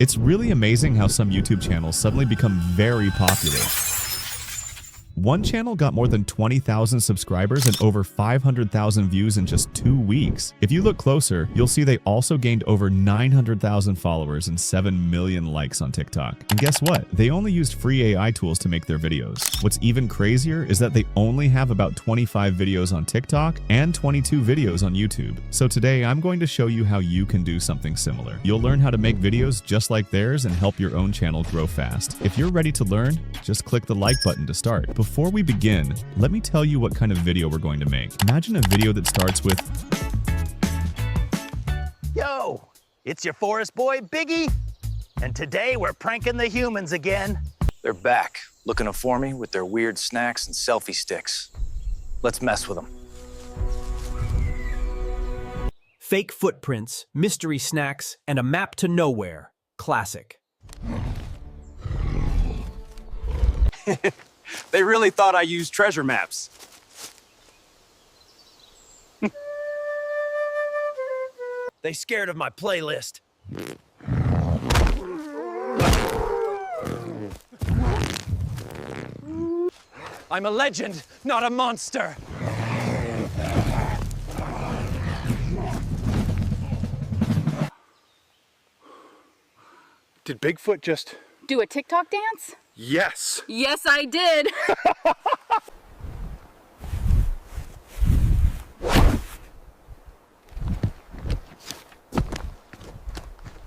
It's really amazing how some YouTube channels suddenly become very popular. One channel got more than 20,000 subscribers and over 500,000 views in just 2 weeks. If you look closer, you'll see they also gained over 900,000 followers and 7 million likes on TikTok. And guess what? They only used free AI tools to make their videos. What's even crazier is that they only have about 25 videos on TikTok and 22 videos on YouTube. So today, I'm going to show you how you can do something similar. You'll learn how to make videos just like theirs and help your own channel grow fast. If you're ready to learn, just click the like button to start. Before we begin, let me tell you what kind of video we're going to make. Imagine a video that starts with, Yo, it's your forest boy, Biggie. And today we're pranking the humans again. They're back, looking for me with their weird snacks and selfie sticks. Let's mess with them. Fake footprints, mystery snacks, and a map to nowhere. Classic. They really thought I used treasure maps. They scared of my playlist. I'm a legend, not a monster. Did Bigfoot just... Do a TikTok dance? Yes! Yes, I did.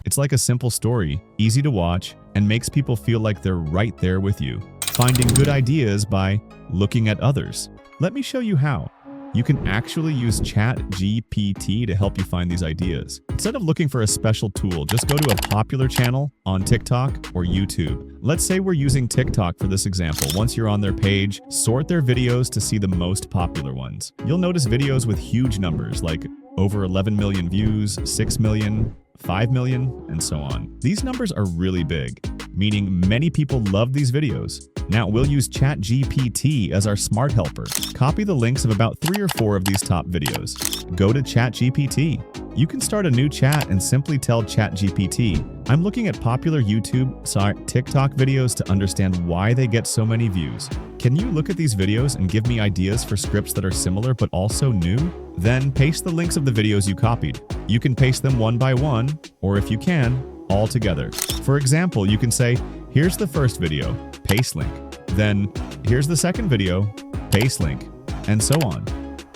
it's like a simple story, easy to watch, and makes people feel like they're right there with you. Finding good ideas by looking at others. Let me show you how. You can actually use ChatGPT to help you find these ideas. Instead of looking for a special tool, just go to a popular channel on TikTok or YouTube. Let's say we're using TikTok for this example. Once you're on their page, sort their videos to see the most popular ones. You'll notice videos with huge numbers like over 11 million views, 6 million, 5 million, and so on. These numbers are really big, meaning many people love these videos. Now we'll use ChatGPT as our smart helper. Copy the links of about 3 or 4 of these top videos. Go to ChatGPT. You can start a new chat and simply tell ChatGPT, I'm looking at popular TikTok videos to understand why they get so many views. Can you look at these videos and give me ideas for scripts that are similar but also new? Then paste the links of the videos you copied. You can paste them one by one, or if you can, all together. For example, you can say, here's the first video, paste link. Then, here's the second video, paste link, and so on.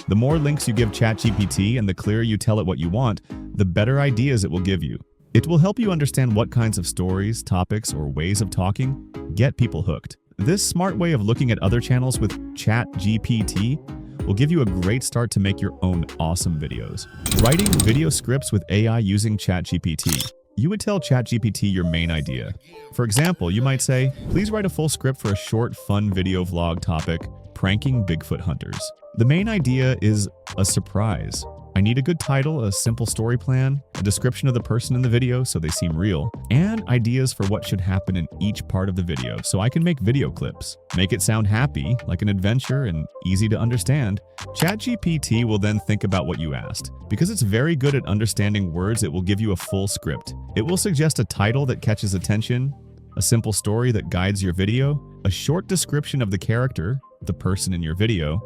The more links you give ChatGPT and the clearer you tell it what you want, the better ideas it will give you. It will help you understand what kinds of stories, topics, or ways of talking get people hooked. This smart way of looking at other channels with ChatGPT will give you a great start to make your own awesome videos. Writing video scripts with AI using ChatGPT. You would tell ChatGPT your main idea. For example, you might say, please write a full script for a short, fun video vlog topic, pranking Bigfoot hunters. The main idea is a surprise. I need a good title, a simple story plan, a description of the person in the video so they seem real, and ideas for what should happen in each part of the video so I can make video clips. Make it sound happy, like an adventure, and easy to understand. ChatGPT will then think about what you asked. Because it's very good at understanding words, it will give you a full script. It will suggest a title that catches attention, a simple story that guides your video, a short description of the character, the person in your video,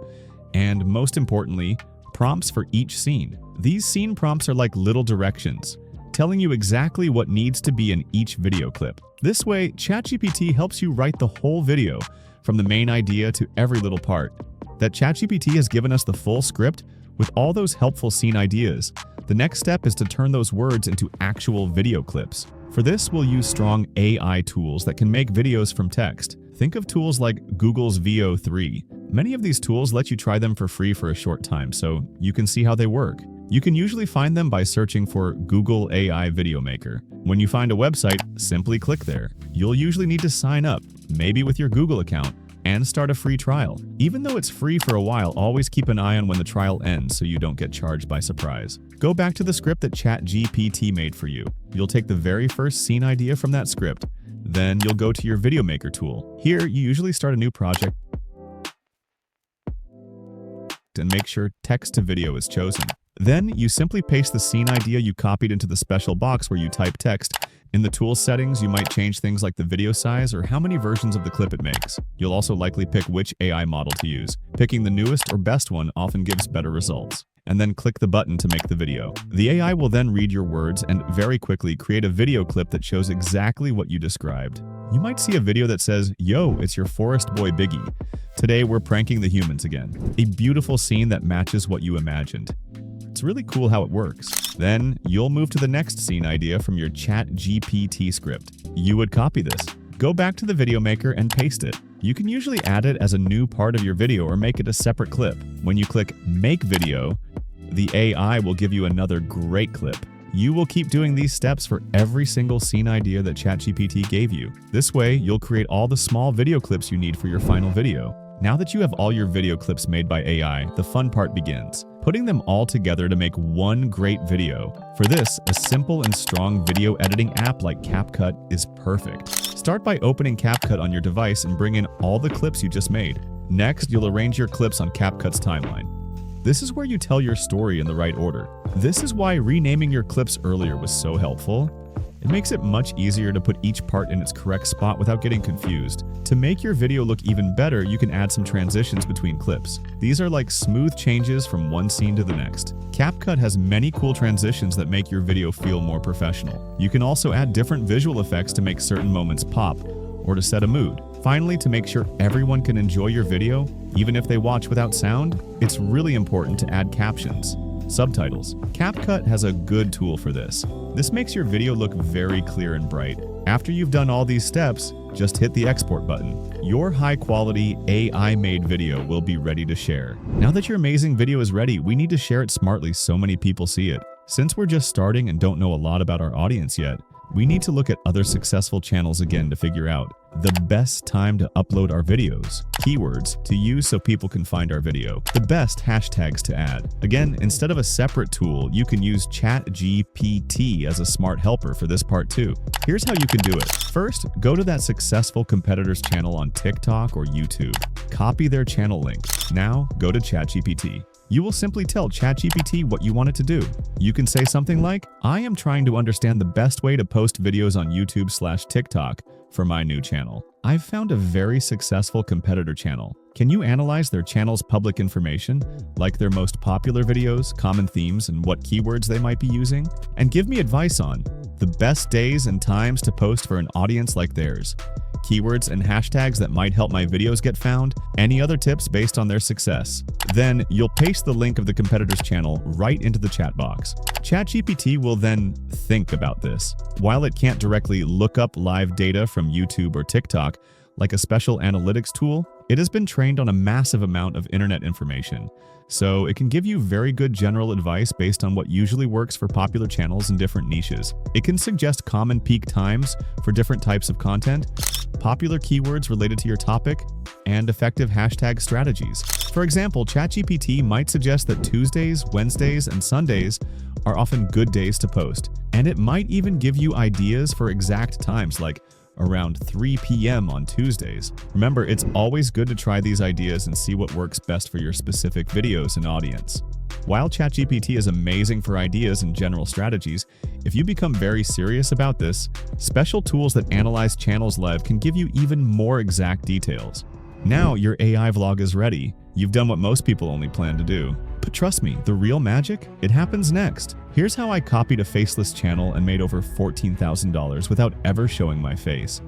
and most importantly, prompts for each scene. These scene prompts are like little directions, telling you exactly what needs to be in each video clip. This way, ChatGPT helps you write the whole video, from the main idea to every little part. That ChatGPT has given us the full script with all those helpful scene ideas. The next step is to turn those words into actual video clips. For this, we'll use strong AI tools that can make videos from text. Think of tools like Google's VEO 3. Many of these tools let you try them for free for a short time, so you can see how they work. You can usually find them by searching for Google AI Video Maker. When you find a website, simply click there. You'll usually need to sign up, maybe with your Google account, and start a free trial. Even though it's free for a while, always keep an eye on when the trial ends so you don't get charged by surprise. Go back to the script that ChatGPT made for you. You'll take the very first scene idea from that script. Then you'll go to your Video Maker tool. Here, you usually start a new project and make sure text to video is chosen. Then you simply paste the scene idea you copied into the special box where you type text. In the tools settings, you might change things like the video size or how many versions of the clip it makes. You'll also likely pick which AI model to use. Picking the newest or best one often gives better results. And then click the button to make the video. The AI will then read your words and very quickly create a video clip that shows exactly what you described. You might see a video that says, "Yo, it's your forest boy Biggie. Today we're pranking the humans again." A beautiful scene that matches what you imagined. It's really cool how it works. Then you'll move to the next scene idea from your ChatGPT script. You would copy this, go back to the video maker and paste it. You can usually add it as a new part of your video or make it a separate clip. When you click Make Video, the AI will give you another great clip. You will keep doing these steps for every single scene idea that ChatGPT gave you. This way, you'll create all the small video clips you need for your final video. Now that you have all your video clips made by AI, the fun part begins. Putting them all together to make one great video. For this, a simple and strong video editing app like CapCut is perfect. Start by opening CapCut on your device and bring in all the clips you just made. Next, you'll arrange your clips on CapCut's timeline. This is where you tell your story in the right order. This is why renaming your clips earlier was so helpful. It makes it much easier to put each part in its correct spot without getting confused. To make your video look even better, you can add some transitions between clips. These are like smooth changes from one scene to the next. CapCut has many cool transitions that make your video feel more professional. You can also add different visual effects to make certain moments pop, or to set a mood. Finally, to make sure everyone can enjoy your video, even if they watch without sound, it's really important to add captions. Subtitles. CapCut has a good tool for this. This makes your video look very clear and bright. After you've done all these steps, just hit the export button. Your high-quality AI-made video will be ready to share. Now that your amazing video is ready, we need to share it smartly so many people see it. Since we're just starting and don't know a lot about our audience yet, we need to look at other successful channels again to figure out the best time to upload our videos, keywords to use so people can find our video, the best hashtags to add. Again, instead of a separate tool, you can use ChatGPT as a smart helper for this part too. Here's how you can do it. First, go to that successful competitor's channel on TikTok or YouTube. Copy their channel link. Now, go to ChatGPT. You will simply tell ChatGPT what you want it to do. You can say something like, "I am trying to understand the best way to post videos on YouTube/TikTok for my new channel. I've found a very successful competitor channel. Can you analyze their channel's public information, like their most popular videos, common themes, and what keywords they might be using? And give me advice on the best days and times to post for an audience like theirs. Keywords and hashtags that might help my videos get found, any other tips based on their success." Then you'll paste the link of the competitor's channel right into the chat box. ChatGPT will then think about this. While it can't directly look up live data from YouTube or TikTok, like a special analytics tool, it has been trained on a massive amount of internet information. So it can give you very good general advice based on what usually works for popular channels in different niches. It can suggest common peak times for different types of content, popular keywords related to your topic, and effective hashtag strategies. For example, ChatGPT might suggest that Tuesdays, Wednesdays, and Sundays are often good days to post, and it might even give you ideas for exact times like around 3 p.m. on Tuesdays. Remember, it's always good to try these ideas and see what works best for your specific videos and audience. While ChatGPT is amazing for ideas and general strategies, if you become very serious about this, special tools that analyze channels live can give you even more exact details. Now your AI vlog is ready. You've done what most people only plan to do. But trust me, the real magic, it happens next. Here's how I copied a Faceless channel and made over $14,000 without ever showing my face.